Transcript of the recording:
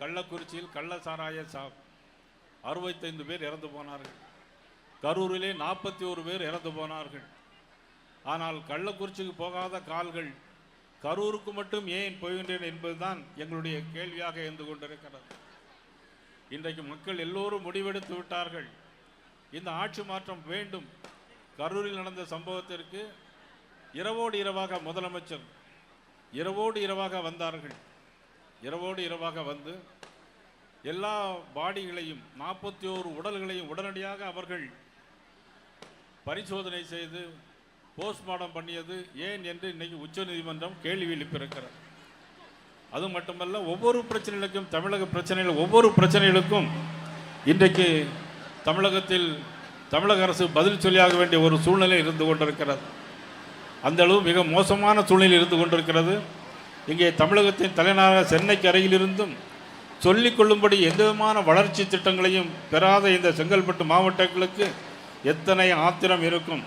கள்ளக்குறிச்சியில் கள்ள சாராய 65 பேர் இறந்து போனார்கள். கரூரிலே 41 பேர் இறந்து போனார்கள். ஆனால் கள்ளக்குறிச்சிக்கு போகாத கால்கள் கரூருக்கு மட்டும் ஏன் போகின்றன என்பதுதான் எங்களுடைய கேள்வியாக இருந்து கொண்டிருக்கிறது. இன்றைக்கு மக்கள் எல்லோரும் முடிவெடுத்து விட்டார்கள், இந்த ஆட்சி மாற்றம் வேண்டும். கரூரில் நடந்த சம்பவத்திற்கு இரவோடு இரவாக முதலமைச்சர் இரவோடு இரவாக வந்தார்கள். இரவோடு இரவாக வந்து எல்லா பாடிகளையும் 41 உடல்களையும் உடனடியாக அவர்கள் பரிசோதனை செய்து போஸ்ட்மார்ட்டம் பண்ணியது ஏன் என்று இன்னைக்கு உச்சநீதிமன்றம் கேள்வி எழுப்பியிருக்கிறது. அது மட்டுமல்ல, ஒவ்வொரு பிரச்சனைகளுக்கும் தமிழக பிரச்சனைகள் ஒவ்வொரு பிரச்சனைகளுக்கும் இன்றைக்கு தமிழகத்தில் தமிழக அரசு பதில் சொல்லியாக வேண்டிய ஒரு சூழ்நிலை இருந்து கொண்டிருக்கிறது. அந்த அளவு மிக மோசமான சூழ்நிலை இருந்து கொண்டிருக்கிறது. இங்கே தமிழகத்தின் தலைநகர சென்னைக்கு அருகிலிருந்தும் சொல்லிக் கொள்ளும்படி எந்தவிதமான வளர்ச்சி திட்டங்களையும் பெறாத இந்த செங்கல்பட்டு மாவட்டங்களுக்கு எத்தனை ஆத்திரம் இருக்கும்.